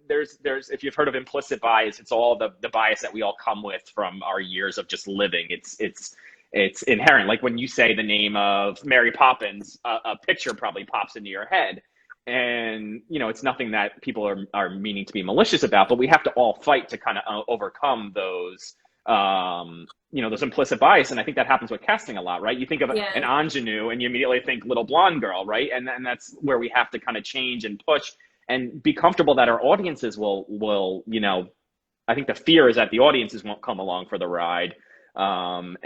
there's, if you've heard of implicit bias, it's all the bias that we all come with from our years of just living. It's inherent. Like when you say the name of Mary Poppins, a picture probably pops into your head. And, you know, it's nothing that people are meaning to be malicious about, but we have to all fight to kind of overcome those, you know, those implicit bias. And I think that happens with casting a lot, right? You think of an ingenue and you immediately think little blonde girl, right? And that's where we have to kind of change and push and be comfortable that our audiences will, you know, I think the fear is that the audiences won't come along for the ride. And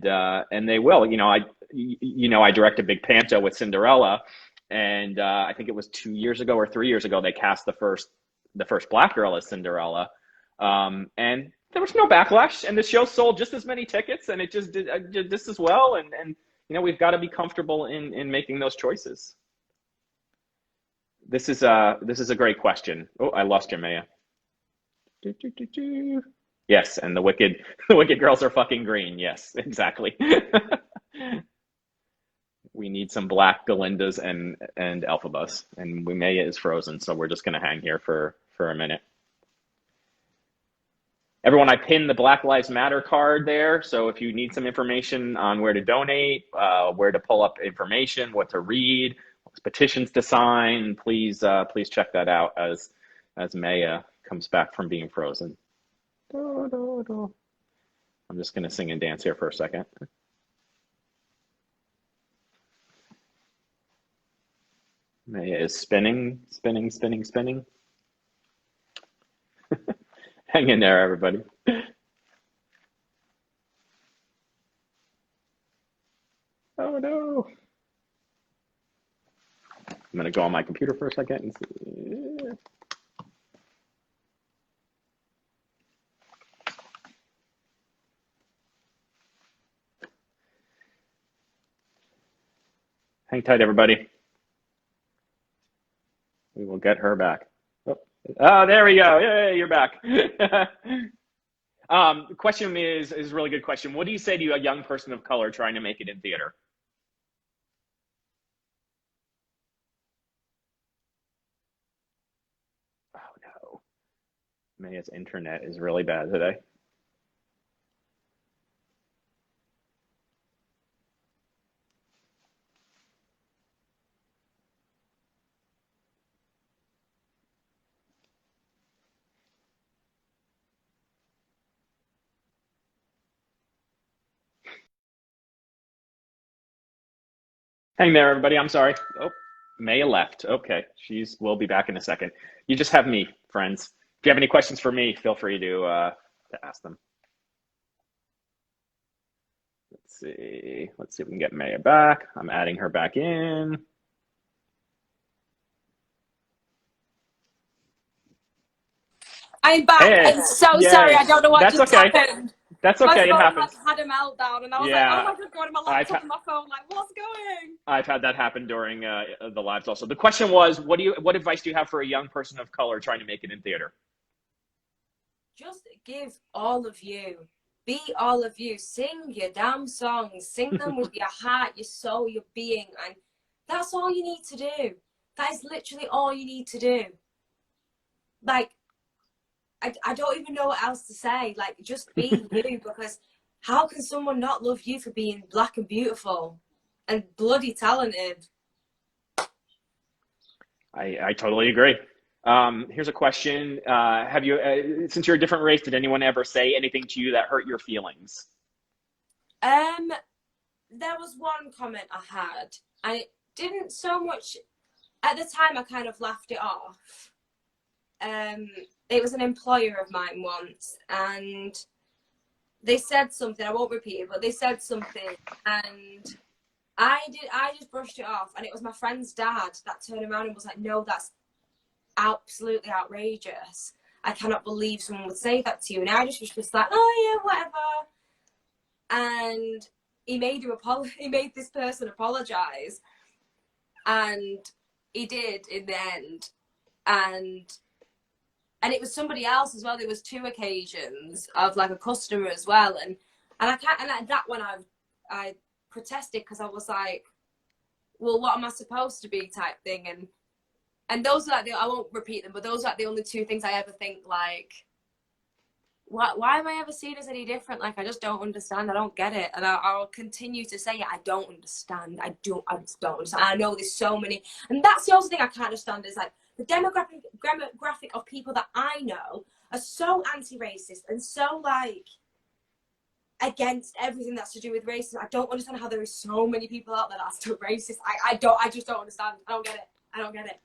they will. You know, I directed Big Panto with Cinderella, and I think it was 2 years ago or 3 years ago they cast the first black girl as Cinderella, and there was no backlash, and the show sold just as many tickets, and it just did just as well. And you know, we've got to be comfortable in making those choices. This is a great question. Oh, I lost your Maiya. Yes, and the wicked girls are fucking green. Yes, exactly. We need some black Galindas and Elphabas, and Maiya is frozen, so we're just gonna hang here for a minute. Everyone, I pinned the Black Lives Matter card there, so if you need some information on where to donate, where to pull up information, what to read, petitions to sign, please check that out as Maiya comes back from being frozen. I'm just gonna sing and dance here for a second. Maiya is spinning. Hang in there, everybody. Oh no. I'm gonna go on my computer for a second and see. Hang tight, everybody. We will get her back. Oh, there we go. Yay, you're back. The question is a really good question. What do you say to a young person of color trying to make it in theater? Oh no. Maiya's internet is really bad today. Hang there, everybody. I'm sorry. Oh, Maiya left. Okay, will be back in a second. You just have me, friends. If you have any questions for me, feel free to ask them. Let's see. Let's see if we can get Maiya back. I'm adding her back in. I'm back. Hey, I'm so sorry. yay. I don't know what That's just okay. happened. That's My okay. It phone like happens. had a meltdown, and I was like, "Oh Yeah, my god, my I've laptop and my phone, like, what's going?" I've had that happen during the lives also. The question was, what advice do you have for a young person of color trying to make it in theater? Just give all of you. Be all of you. Sing your damn songs. Sing them with your heart, your soul, your being, and that's all you need to do. That is literally all you need to do. Like, I don't even know what else to say. Like, just be you, because how can someone not love you for being black and beautiful and bloody talented? I totally agree. Here's a question. Have you, since you're a different race, did anyone ever say anything to you that hurt your feelings? There was one comment I had, and it didn't so much, at the time I kind of laughed it off. It was an employer of mine once, and they said something, I won't repeat it, but they said something, and I just brushed it off, and it was my friend's dad that turned around and was like, "No, that's absolutely outrageous. I cannot believe someone would say that to you." And I just was just like, "Oh yeah, whatever." And he made this person apologize, and he did in the end. And it was somebody else as well. There was two occasions of like a customer as well, and I can't. And that one I protested, because I was like, "Well, what am I supposed to be?" type thing. And those are like I won't repeat them, but those are like the only two things I ever think like, why am I ever seen as any different? Like, I just don't understand. I don't get it. And I'll continue to say it. I don't understand. I just don't understand. I know there's so many. And that's the other thing I can't understand is like the demographic of people that I know are so anti-racist and so like against everything that's to do with racism. I don't understand how there are so many people out there that are still racist. I just don't understand. I don't get it. I don't get it.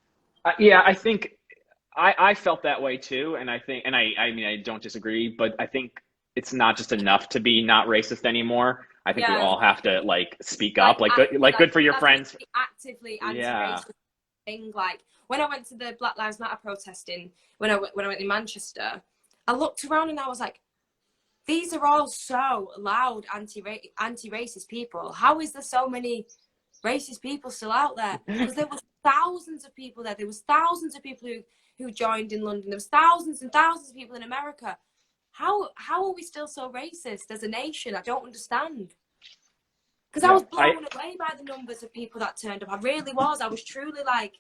Yeah, I think I felt that way too, and I think, and I mean, I don't disagree, but I think it's not just enough to be not racist anymore. I think we Yeah. all have to like speak Like, up, like good for your friends. actively Yeah. anti-racist thing. Like when I went to the Black Lives Matter protesting, when I went in Manchester, I looked around and I was like, these are all so loud anti-racist people. How is there so many racist people still out there? Because there was thousands of people there. There was thousands of people who joined in London. There was thousands and thousands of people in America. How are we still so racist as a nation? I don't understand. Because I was blown away by the numbers of people that turned up. I really was. I was truly like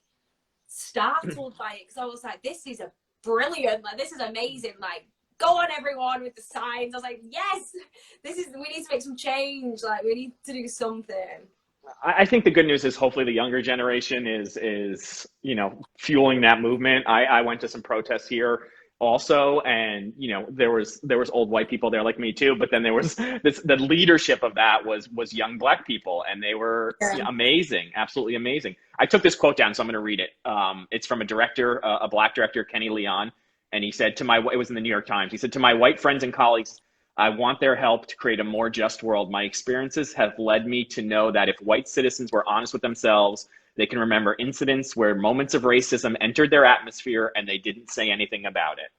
startled by it, because I was like, this is a brilliant, like this is amazing. Like, go on everyone with the signs. I was like, yes, we need to make some change. Like, we need to do something. I think the good news is hopefully the younger generation is fueling that movement. I went to some protests here also, and there was old white people there like me too, but then there was the leadership of that was young black people, and they were amazing, absolutely amazing. I took this quote down, so I'm going to read it. It's from a director, a black director, Kenny Leon, and he said it was in the New York Times. He said, "To my white friends and colleagues, I want their help to create a more just world. My experiences have led me to know that if white citizens were honest with themselves, they can remember incidents where moments of racism entered their atmosphere and they didn't say anything about it."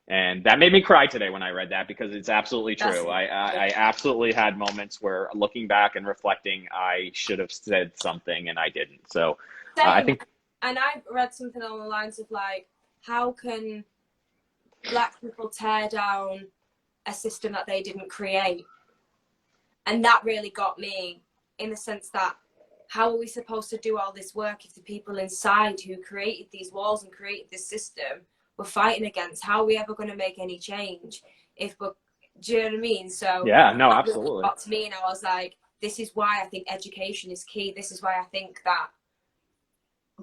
And that made me cry today when I read that, because it's absolutely true. I absolutely had moments where, looking back and reflecting, I should have said something and I didn't. So I think. And I read something along the lines of like, how can black people tear down a system that they didn't create? And that really got me, in the sense that how are we supposed to do all this work if the people inside who created these walls and created this system we're fighting against? How are we ever going to make any change if we're, do you know what I mean? So Yeah, no, that absolutely. really got to me, and I was like, this is why I think education is key. This is why I think that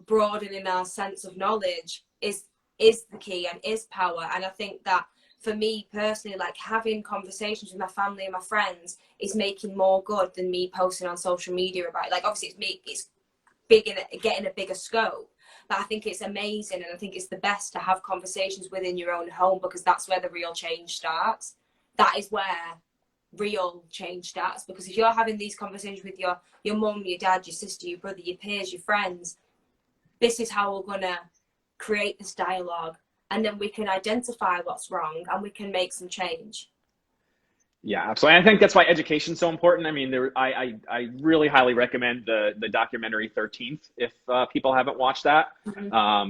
broadening our sense of knowledge is the key and is power. And I think that for me personally, like having conversations with my family and my friends is making more good than me posting on social media about it. Like, obviously it's getting a bigger scope. But I think it's amazing, and I think it's the best to have conversations within your own home, because that's where the real change starts. That is where real change starts, because if you're having these conversations with your mum, your dad, your sister, your brother, your peers, your friends, this is how we're gonna create this dialogue, and then we can identify what's wrong and we can make some change. Yeah, absolutely. I think that's why education's so important. I mean, I really highly recommend the documentary 13th if people haven't watched that,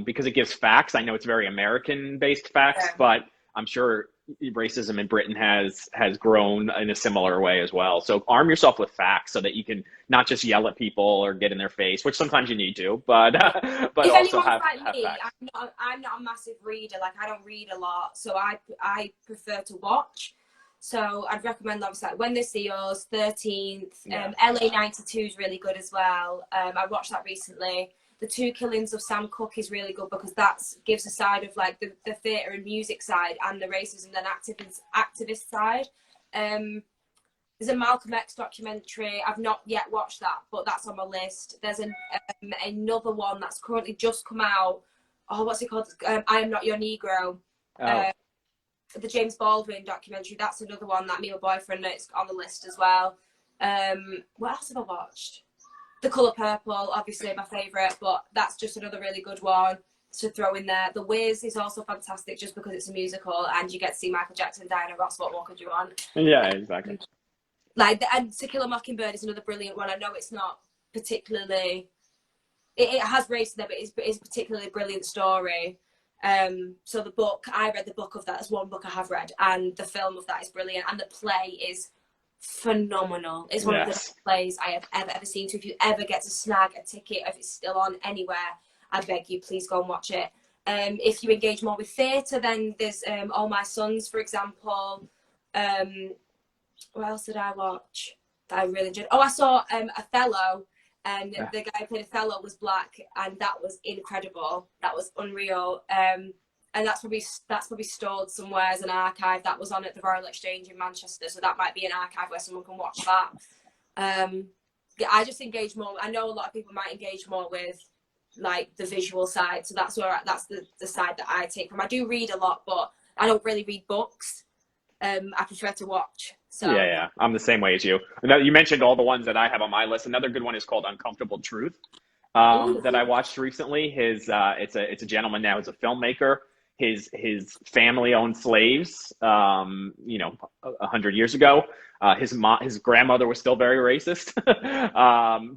because it gives facts. I know it's very American-based facts, but I'm sure racism in Britain has grown in a similar way as well. So arm yourself with facts so that you can not just yell at people or get in their face, which sometimes you need to, but if also have me, facts. I'm not a massive reader. Like, I don't read a lot, so I prefer to watch. So I'd recommend, obviously, like When They See Us, 13th, LA 92 is really good as well. I watched that recently. The Two Killings of Sam Cooke is really good, because that gives a side of like the theatre and music side and the racism and activist side. There's a Malcolm X documentary. I've not yet watched that, but that's on my list. There's another one that's currently just come out. Oh, what's it called? I Am Not Your Negro. The James Baldwin documentary. That's another one that me and my boyfriend, it's on the list as well. What else have I watched? The Colour Purple, obviously my favourite, but that's just another really good one to throw in there. The Wiz is also fantastic, just because it's a musical and you get to see Michael Jackson, Diana Ross. What more could you want? Yeah, exactly. And To Kill a Mockingbird is another brilliant one. I know it's not particularly, it has race in there, but it's a particularly brilliant story. So the book, I read the book of that. That's one book I have read, and the film of that is brilliant, and the play is phenomenal. It's one of the best plays I have ever seen. So if you ever get to snag a ticket, if it's still on anywhere, I beg you, please go and watch it. If you engage more with theatre, then there's All My Sons, for example. What else did I watch that I really enjoyed? Oh, I saw Othello, and the guy who played Othello was black, and that was incredible. That was unreal. And that's probably stored somewhere as an archive. That was on at the Royal Exchange in Manchester, so that might be an archive where someone can watch that. I just engage more. I know a lot of people might engage more with like the visual side, so that's the side that I take from. I do read a lot, but I don't really read books. I prefer to watch. So yeah, I'm the same way as you. You mentioned all the ones that I have on my list. Another good one is called Uncomfortable Truth, that I watched recently. It's a gentleman now, he's a filmmaker. His family owned slaves, 100 years ago. His grandmother was still very racist,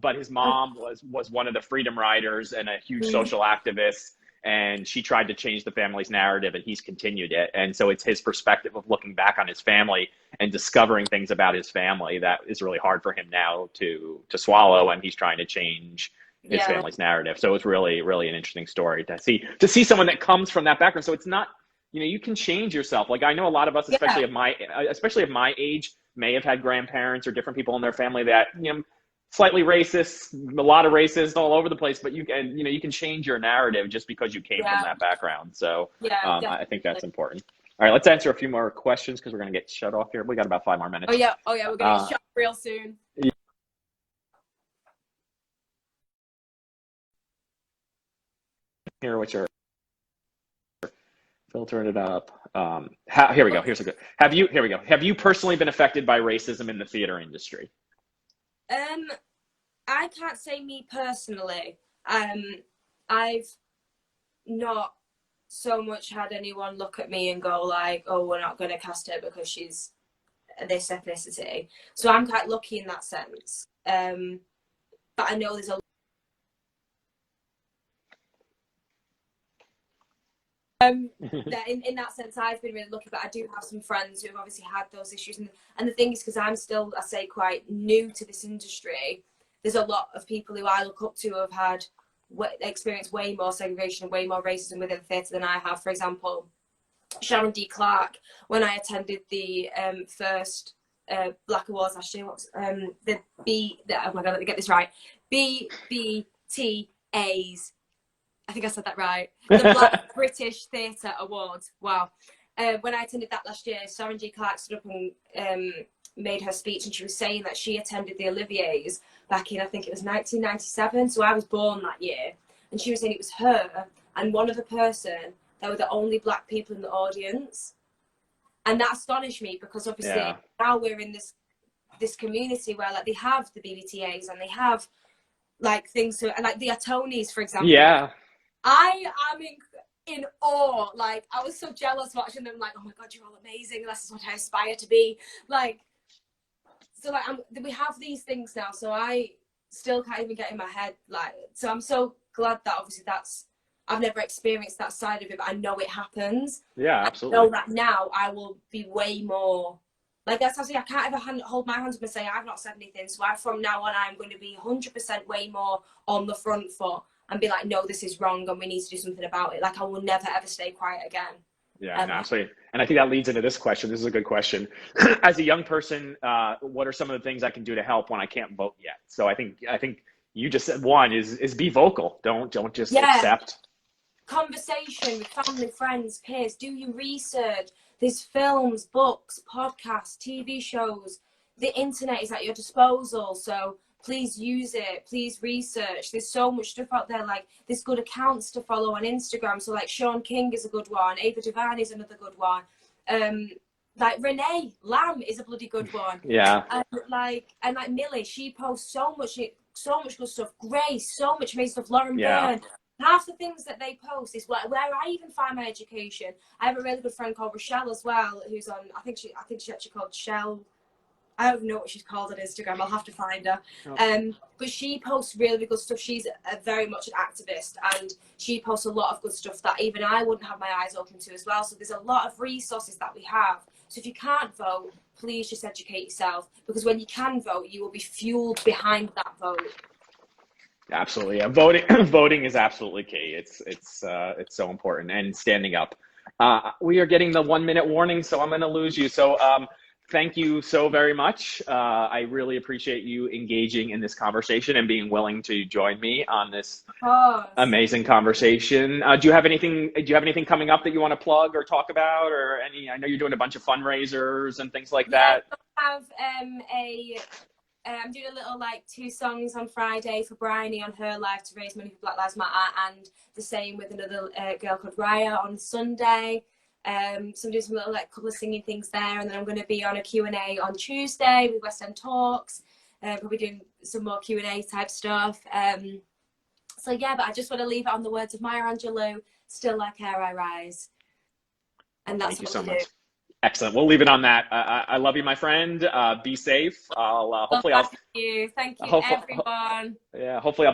but his mom was one of the freedom riders and a huge social activist. And she tried to change the family's narrative, and he's continued it. And so it's his perspective of looking back on his family and discovering things about his family that is really hard for him now to swallow. And he's trying to change his family's narrative. So it's really, really an interesting story to see someone that comes from that background. So it's not, you can change yourself. Like, I know a lot of us, especially of my age, may have had grandparents or different people in their family that, slightly racist, a lot of racists all over the place, but you can change your narrative just because you came from that background. So I think that's important. All right, let's answer a few more questions because we're going to get shut off here. We got about 5 more minutes. Oh yeah, we're going to get shut real soon. Here, what's your filtering it up? Here we go. Here's a good. Have you personally been affected by racism in the theater industry? I can't say me personally. I've not so much had anyone look at me and go like, "Oh, we're not going to cast her because she's this ethnicity." So I'm quite lucky in that sense. But I know there's a that in that sense I've been really lucky, but I do have some friends who have obviously had those issues, and the thing is, because I'm still, I say, quite new to this industry, there's a lot of people who I look up to who have had experienced way more segregation and way more racism within theatre than I have. For example, Sharon D. Clark, when I attended the first Black Awards last year, oh my god, let me get this right, BBTAs, I think I said that right. The Black British Theatre Awards. Wow. When I attended that last year, Sharon G. Clark stood up and made her speech, and she was saying that she attended the Olivier's back in, I think it was 1997, so I was born that year, and she was saying it was her and one other person that were the only black people in the audience. And that astonished me, because obviously now we're in this community where like they have the BBTAs and they have like things to, and like the Tonys, for example. Yeah. I am in awe. Like, I was so jealous watching them, like, oh my God, you're all amazing. This is what I aspire to be. Like, so like we have these things now, so I still can't even get in my head. Like, so I'm so glad that obviously I've never experienced that side of it, but I know it happens. Yeah, absolutely. I know that now I will be way more, like, that's obviously I can't ever hold my hands up and say I've not said anything. So from now on, I'm going to be 100% way more on the front foot and be like, no, this is wrong and we need to do something about it. Like, I will never ever stay quiet again. Yeah, absolutely. And I think that leads into this question. This is a good question. As a young person, what are some of the things I can do to help when I can't vote yet? So I think you just said one is be vocal. Don't just accept. Conversation with family, friends, peers. Do your research. There's films, books, podcasts, TV shows. The internet is at your disposal. So please use it. Please research. There's so much stuff out there. Like, there's good accounts to follow on Instagram. So like Sean King is a good one. Ava Devine is another good one. Like Renee Lamb is a bloody good one. Yeah. And like Millie, she posts so much good stuff. Grace, so much amazing stuff. Lauren Byrne. Half the things that they post is where I even find my education. I have a really good friend called Rochelle as well, who's on, I think she's actually called Shell. I don't know what she's called on Instagram. I'll have to find her. But she posts really good stuff. She's very much an activist, and she posts a lot of good stuff that even I wouldn't have my eyes open to as well. So there's a lot of resources that we have. So if you can't vote, please just educate yourself, because when you can vote, you will be fueled behind that vote. Absolutely. Yeah. Voting is absolutely key. It's so important, and standing up. We are getting the 1 minute warning, so I'm going to lose you. So thank you so very much. I really appreciate you engaging in this conversation and being willing to join me on this amazing conversation. Do you have anything coming up that you want to plug or talk about, or any? I know you're doing a bunch of fundraisers and things like that. I have I'm doing a little 2 songs on Friday for Bryony on her live to raise money for Black Lives Matter, and the same with another girl called Raya on Sunday. So I'm doing some little couple of singing things there, and then I'm going to be on a Q&A on Tuesday with West End Talks. Probably doing some more Q&A type stuff. So yeah, but I just want to leave it on the words of Maya Angelou: "Still like air I rise." And that's Thank you what so we much. do. Excellent. We'll leave it on that. I love you, my friend. Be safe. Hopefully Thank you. Thank you, everyone. Yeah. Hopefully I'll